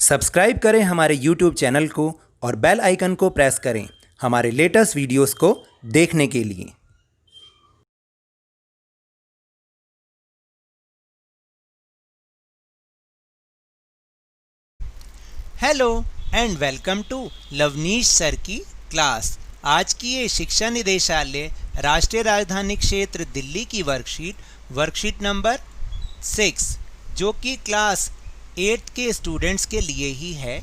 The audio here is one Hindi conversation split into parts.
सब्सक्राइब करें हमारे YouTube चैनल को और बेल आइकन को प्रेस करें हमारे लेटेस्ट वीडियोस को देखने के लिए। Hello and welcome to Lovneesh sir की क्लास। आज की ये शिक्षा निदेशालय राष्ट्रीय राजधानी क्षेत्र दिल्ली की वर्कशीट नंबर 6 जो कि क्लास 8 के स्टूडेंट्स के लिए ही है,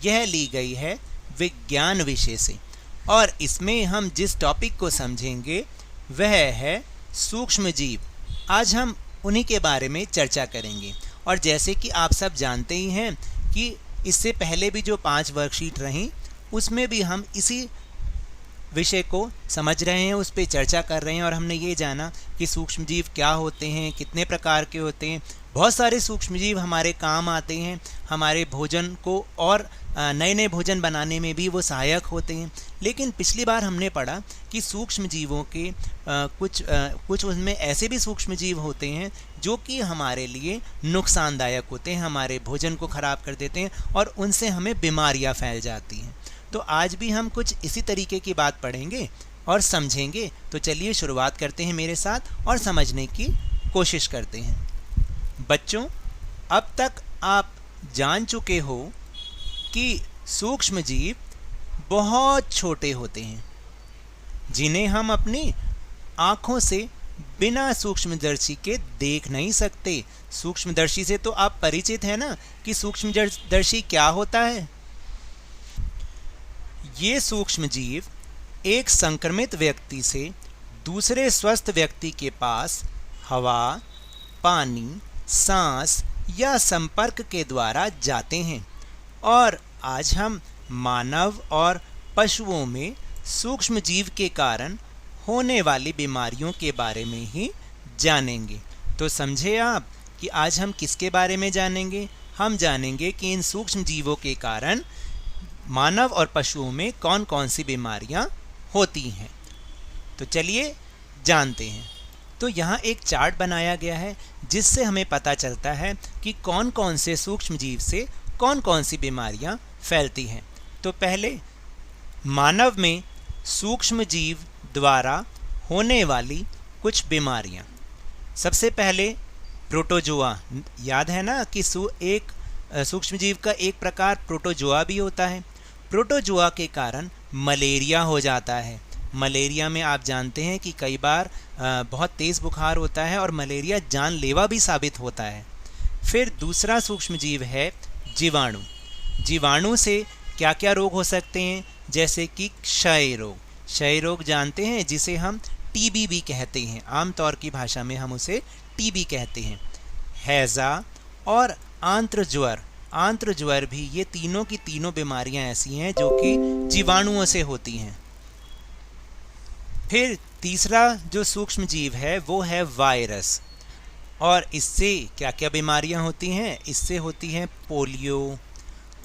यह ली गई है विज्ञान विषय से और इसमें हम जिस टॉपिक को समझेंगे वह है सूक्ष्मजीव। आज हम उन्हीं के बारे में चर्चा करेंगे और जैसे कि आप सब जानते ही हैं कि इससे पहले भी जो 5 वर्कशीट रहीं उसमें भी हम इसी विषय को समझ रहे हैं, उस पर चर्चा कर रहे हैं और हमने ये जाना कि सूक्ष्मजीव क्या होते हैं, कितने प्रकार के होते हैं। बहुत सारे सूक्ष्मजीव हमारे काम आते हैं, हमारे भोजन को और नए नए भोजन बनाने में भी वो सहायक होते हैं। लेकिन पिछली बार हमने पढ़ा कि सूक्ष्मजीवों के कुछ उनमें ऐसे भी सूक्ष्मजीव होते हैं जो कि हमारे लिए नुकसानदायक होते हैं, हमारे भोजन को ख़राब कर देते हैं और उनसे हमें बीमारियां फैल जाती हैं। तो आज भी हम कुछ इसी तरीके की बात पढ़ेंगे और समझेंगे। तो चलिए शुरुआत करते हैं मेरे साथ और समझने की कोशिश करते हैं। बच्चों, अब तक आप जान चुके हो कि सूक्ष्मजीव बहुत छोटे होते हैं जिन्हें हम अपनी आँखों से बिना सूक्ष्मदर्शी के देख नहीं सकते। सूक्ष्मदर्शी से तो आप परिचित हैं ना कि सूक्ष्मदर्शी क्या होता है। ये सूक्ष्मजीव एक संक्रमित व्यक्ति से दूसरे स्वस्थ व्यक्ति के पास हवा, पानी, सांस या संपर्क के द्वारा जाते हैं और आज हम मानव और पशुओं में सूक्ष्मजीव के कारण होने वाली बीमारियों के बारे में ही जानेंगे। तो समझे आप कि आज हम किसके बारे में जानेंगे। हम जानेंगे कि इन सूक्ष्मजीवों के कारण मानव और पशुओं में कौन कौन सी बीमारियां होती हैं। तो चलिए जानते हैं। तो यहाँ एक चार्ट बनाया गया है जिससे हमें पता चलता है कि कौन कौन से सूक्ष्मजीव से कौन कौन सी बीमारियां फैलती हैं। तो पहले मानव में सूक्ष्मजीव द्वारा होने वाली कुछ बीमारियां। सबसे पहले प्रोटोजोआ, याद है ना कि एक सूक्ष्मजीव का एक प्रकार प्रोटोजोआ भी होता है। प्रोटोजोआ के कारण मलेरिया हो जाता है। मलेरिया में आप जानते हैं कि कई बार बहुत तेज़ बुखार होता है और मलेरिया जानलेवा भी साबित होता है। फिर दूसरा सूक्ष्मजीव है जीवाणु। जीवाणु से क्या क्या रोग हो सकते हैं, जैसे कि क्षय रोग। क्षय रोग जानते हैं जिसे हम टीबी भी कहते हैं, आमतौर की भाषा में हम उसे टीबी कहते हैं। हैज़ा और आंत्रज्वर। आंत्रज्वर भी, ये तीनों की तीनों बीमारियां ऐसी हैं जो कि जीवाणुओं से होती हैं। फिर तीसरा जो सूक्ष्मजीव है वो है वायरस और इससे क्या क्या बीमारियां होती हैं। इससे होती हैं पोलियो,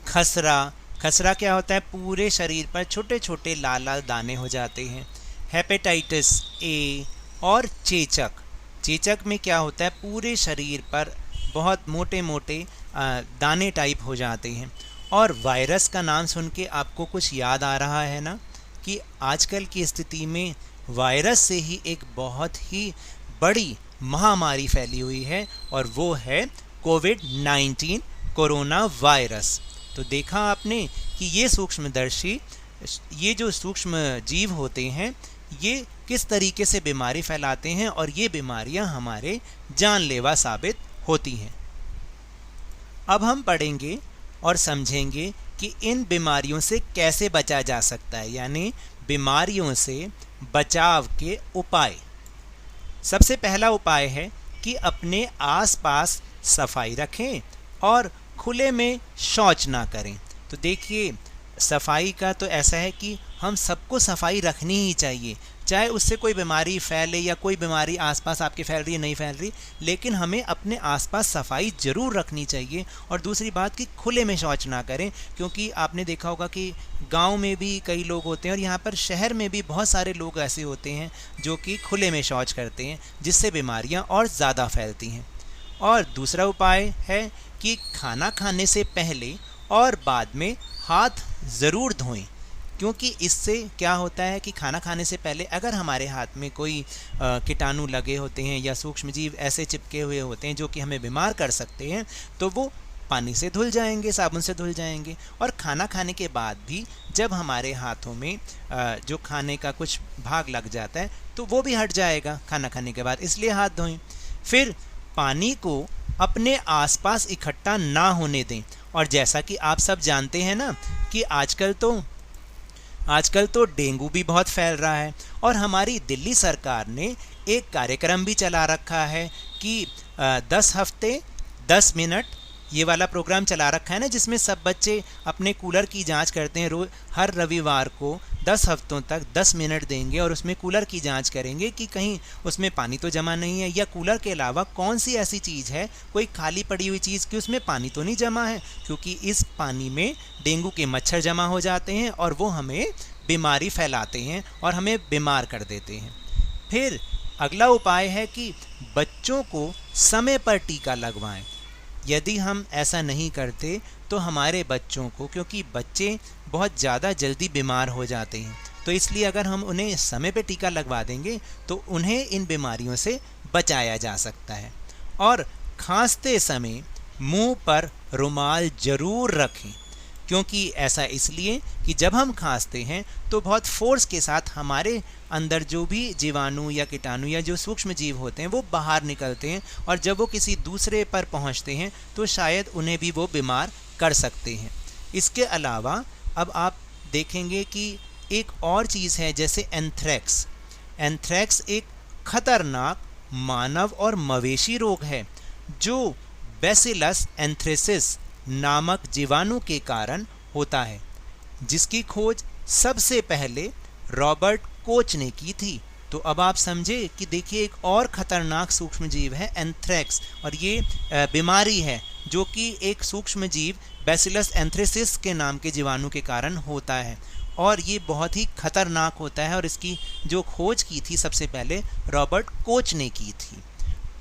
खसरा। खसरा क्या होता है, पूरे शरीर पर छोटे छोटे लाल लाल दाने हो जाते हैं। हेपेटाइटिस ए और चेचक। चेचक में क्या होता है, पूरे शरीर पर बहुत मोटे मोटे दाने टाइप हो जाते हैं। और वायरस का नाम सुन के आपको कुछ याद आ रहा है ना कि आजकल की स्थिति में वायरस से ही एक बहुत ही बड़ी महामारी फैली हुई है और वो है कोविड-19 कोरोना वायरस। तो देखा आपने कि ये सूक्ष्मदर्शी, ये जो सूक्ष्म जीव होते हैं, ये किस तरीके से बीमारी फैलाते हैं और ये बीमारियां हमारे जानलेवा साबित होती हैं। अब हम पढ़ेंगे और समझेंगे कि इन बीमारियों से कैसे बचा जा सकता है, यानी बीमारियों से बचाव के उपाय। सबसे पहला उपाय है कि अपने आसपास सफाई रखें और खुले में शौच ना करें। तो देखिए, सफाई का तो ऐसा है कि हम सबको सफाई रखनी ही चाहिए, चाहे उससे कोई बीमारी फैले या कोई बीमारी आसपास आपके फैल रही है नहीं फैल रही, लेकिन हमें अपने आसपास सफाई ज़रूर रखनी चाहिए। और दूसरी बात कि खुले में शौच ना करें, क्योंकि आपने देखा होगा कि गांव में भी कई लोग होते हैं और यहाँ पर शहर में भी बहुत सारे लोग ऐसे होते हैं जो कि खुले में शौच करते हैं, जिससे बीमारियाँ और ज़्यादा फैलती हैं। और दूसरा उपाय है कि खाना खाने से पहले और बाद में हाथ ज़रूर धोएं, क्योंकि इससे क्या होता है कि खाना खाने से पहले अगर हमारे हाथ में कोई कीटाणु लगे होते हैं या सूक्ष्मजीव ऐसे चिपके हुए होते हैं जो कि हमें बीमार कर सकते हैं, तो वो पानी से धुल जाएंगे, साबुन से धुल जाएंगे। और खाना खाने के बाद भी जब हमारे हाथों में जो खाने का कुछ भाग लग जाता है तो वो भी हट जाएगा खाना खाने के बाद, इसलिए हाथ धोएं। फिर पानी को अपने आसपास इकट्ठा ना होने दें। और जैसा कि आप सब जानते हैं ना कि आजकल तो डेंगू भी बहुत फैल रहा है, और हमारी दिल्ली सरकार ने एक कार्यक्रम भी चला रखा है कि 10 हफ्ते 10 मिनट ये वाला प्रोग्राम चला रखा है ना, जिसमें सब बच्चे अपने कूलर की जांच करते हैं। रोज हर रविवार को 10 हफ्तों तक 10 मिनट देंगे और उसमें कूलर की जांच करेंगे कि कहीं उसमें पानी तो जमा नहीं है, या कूलर के अलावा कौन सी ऐसी चीज़ है, कोई खाली पड़ी हुई चीज़ कि उसमें पानी तो नहीं जमा है, क्योंकि इस पानी में डेंगू के मच्छर जमा हो जाते हैं और वो हमें बीमारी फैलाते हैं और हमें बीमार कर देते हैं। फिर अगला उपाय है कि बच्चों को समय पर टीका लगवाएं। यदि हम ऐसा नहीं करते तो हमारे बच्चों को, क्योंकि बच्चे बहुत ज़्यादा जल्दी बीमार हो जाते हैं, तो इसलिए अगर हम उन्हें समय पे टीका लगवा देंगे तो उन्हें इन बीमारियों से बचाया जा सकता है। और खांसते समय मुंह पर रुमाल ज़रूर रखें, क्योंकि ऐसा इसलिए कि जब हम खांसते हैं तो बहुत फोर्स के साथ हमारे अंदर जो भी जीवाणु या कीटाणु या जो सूक्ष्म जीव होते हैं वो बाहर निकलते हैं, और जब वो किसी दूसरे पर पहुंचते हैं तो शायद उन्हें भी वो बीमार कर सकते हैं। इसके अलावा अब आप देखेंगे कि एक और चीज़ है, जैसे एंथ्रेक्स। एंथ्रेक्स एक खतरनाक मानव और मवेशी रोग है जो बैसिलस एंथ्रेसिस नामक जीवाणु के कारण होता है, जिसकी खोज सबसे पहले रॉबर्ट कोच ने की थी। तो अब आप समझे कि देखिए एक और ख़तरनाक सूक्ष्मजीव है एंथ्रेक्स, और ये बीमारी है जो कि एक सूक्ष्मजीव बैसिलस एंथ्रेसिस के नाम के जीवाणु के कारण होता है, और ये बहुत ही खतरनाक होता है, और इसकी जो खोज की थी सबसे पहले रॉबर्ट कोच ने की थी।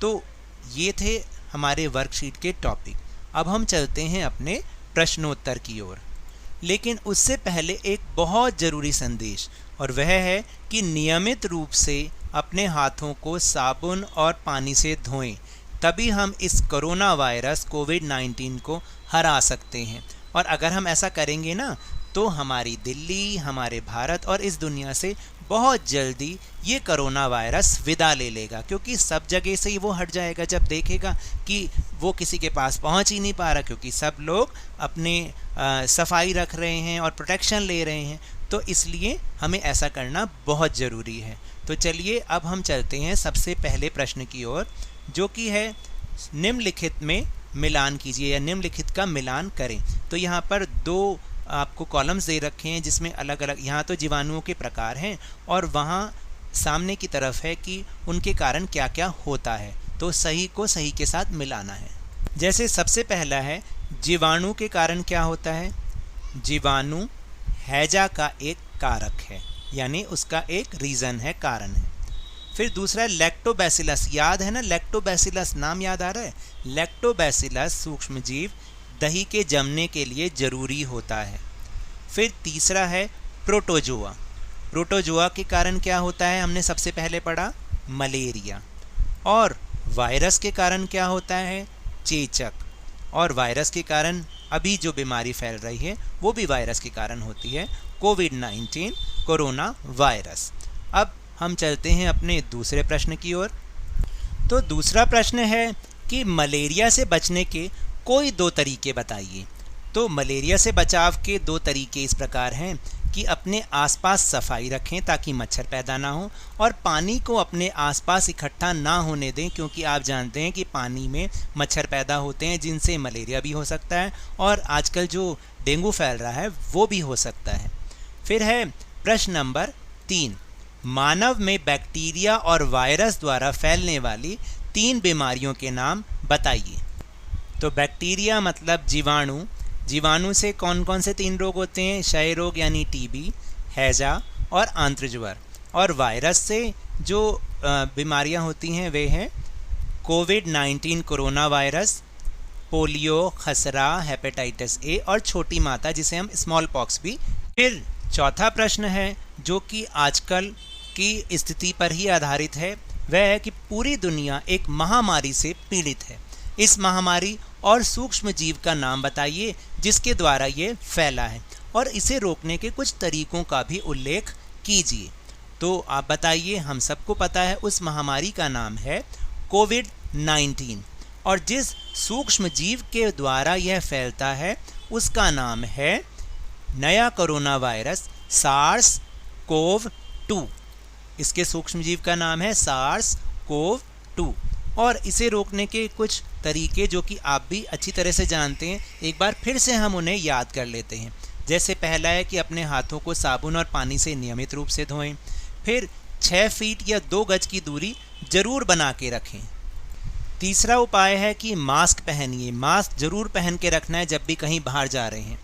तो ये थे हमारे वर्कशीट के टॉपिक। अब हम चलते हैं अपने प्रश्नोत्तर की ओर, लेकिन उससे पहले एक बहुत ज़रूरी संदेश, और वह है कि नियमित रूप से अपने हाथों को साबुन और पानी से धोएं, तभी हम इस कोरोना वायरस कोविड-19 को हरा सकते हैं। और अगर हम ऐसा करेंगे ना तो हमारी दिल्ली, हमारे भारत और इस दुनिया से बहुत जल्दी ये कोरोना वायरस विदा ले लेगा, क्योंकि सब जगह से ही वो हट जाएगा जब देखेगा कि वो किसी के पास पहुंच ही नहीं पा रहा, क्योंकि सब लोग अपने सफाई रख रहे हैं और प्रोटेक्शन ले रहे हैं। तो इसलिए हमें ऐसा करना बहुत ज़रूरी है। तो चलिए अब हम चलते हैं सबसे पहले प्रश्न की ओर, जो कि है निम्नलिखित में मिलान कीजिए या निम्नलिखित का मिलान करें। तो यहाँ पर दो आपको कॉलम्स दे रखे हैं जिसमें अलग अलग, यहाँ तो जीवाणुओं के प्रकार हैं और वहाँ सामने की तरफ है कि उनके कारण क्या क्या होता है। तो सही को सही के साथ मिलाना है। जैसे सबसे पहला है जीवाणु के कारण क्या होता है। जीवाणु हैजा का एक कारक है, यानी उसका एक रीज़न है, कारण है। फिर दूसरा लैक्टोबैसिलस, याद है ना लैक्टोबैसिलस, नाम याद आ रहा है। लैक्टोबैसिलस सूक्ष्मजीव दही के जमने के लिए ज़रूरी होता है। फिर तीसरा है प्रोटोजोआ। प्रोटोजोआ के कारण क्या होता है, हमने सबसे पहले पढ़ा मलेरिया। और वायरस के कारण क्या होता है, चेचक। और वायरस के कारण अभी जो बीमारी फैल रही है वो भी वायरस के कारण होती है, कोविड-19 कोरोना वायरस। अब हम चलते हैं अपने दूसरे प्रश्न की ओर। तो दूसरा प्रश्न है कि मलेरिया से बचने के कोई दो तरीके बताइए। तो मलेरिया से बचाव के दो तरीके इस प्रकार हैं कि अपने आसपास सफाई रखें ताकि मच्छर पैदा ना हो, और पानी को अपने आसपास इकट्ठा ना होने दें, क्योंकि आप जानते हैं कि पानी में मच्छर पैदा होते हैं जिनसे मलेरिया भी हो सकता है, और आजकल जो डेंगू फैल रहा है वो भी हो सकता है। फिर है प्रश्न नंबर 3, मानव में बैक्टीरिया और वायरस द्वारा फैलने वाली 3 बीमारियों के नाम बताइए। तो बैक्टीरिया मतलब जीवाणु, जीवाणु से कौन कौन से 3 रोग होते हैं, क्षय रोग यानी टीबी, हैजा और आंत्रज्वर। और वायरस से जो बीमारियां होती हैं वे हैं कोविड-19 कोरोना वायरस, पोलियो, खसरा, हेपेटाइटिस ए और छोटी माता जिसे हम स्मॉल पॉक्स भी। फिर चौथा प्रश्न है जो कि आजकल की स्थिति पर ही आधारित है, वह है कि पूरी दुनिया एक महामारी से पीड़ित है। इस महामारी और सूक्ष्म जीव का नाम बताइए जिसके द्वारा ये फैला है और इसे रोकने के कुछ तरीकों का भी उल्लेख कीजिए। तो आप बताइए, हम सबको पता है उस महामारी का नाम है कोविड-19 और जिस सूक्ष्म जीव के द्वारा यह फैलता है उसका नाम है नया कोरोना वायरस SARS-CoV-2। इसके सूक्ष्म जीव का नाम है SARS-CoV-2 और इसे रोकने के कुछ तरीके जो कि आप भी अच्छी तरह से जानते हैं, एक बार फिर से हम उन्हें याद कर लेते हैं। जैसे पहला है कि अपने हाथों को साबुन और पानी से नियमित रूप से धोएं। फिर 6 फीट या 2 गज की दूरी जरूर बना के रखें। तीसरा उपाय है कि मास्क पहनिए, मास्क जरूर पहन के रखना है जब भी कहीं बाहर जा रहे हैं।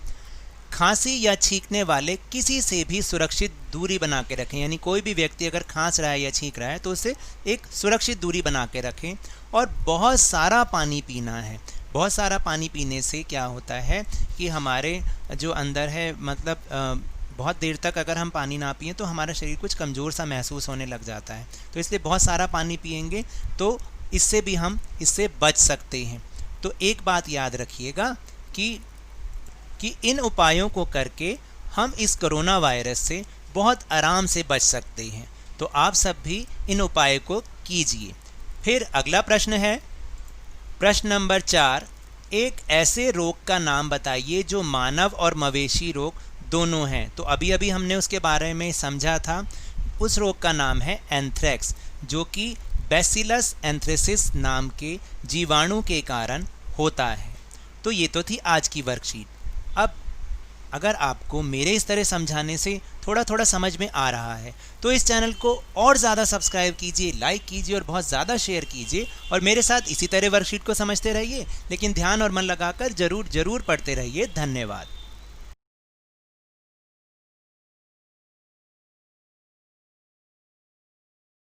खांसी या छींकने वाले किसी से भी सुरक्षित दूरी बना के रखें, यानी कोई भी व्यक्ति अगर खांस रहा है या छींक रहा है तो उससे एक सुरक्षित दूरी बना के रखें। और बहुत सारा पानी पीना है। बहुत सारा पानी पीने से क्या होता है कि हमारे जो अंदर है, मतलब बहुत देर तक अगर हम पानी ना पिएं तो हमारा शरीर कुछ कमज़ोर सा महसूस होने लग जाता है। तो इसलिए बहुत सारा पानी पिएंगे तो इससे भी हम इससे बच सकते हैं। तो एक बात याद रखिएगा कि इन उपायों को करके हम इस कोरोना वायरस से बहुत आराम से बच सकते हैं। तो आप सब भी इन उपायों को कीजिए। फिर अगला प्रश्न है, प्रश्न नंबर 4, एक ऐसे रोग का नाम बताइए जो मानव और मवेशी रोग दोनों हैं। तो अभी अभी हमने उसके बारे में समझा था। उस रोग का नाम है एंथ्रेक्स, जो कि बैसिलस एंथ्रेसिस नाम के जीवाणु के कारण होता है। तो ये तो थी आज की वर्कशीट। अब अगर आपको मेरे इस तरह समझाने से थोड़ा थोड़ा समझ में आ रहा है तो इस चैनल को और ज़्यादा सब्सक्राइब कीजिए, लाइक कीजिए और बहुत ज़्यादा शेयर कीजिए और मेरे साथ इसी तरह वर्कशीट को समझते रहिए, लेकिन ध्यान और मन लगाकर ज़रूर पढ़ते रहिए। धन्यवाद।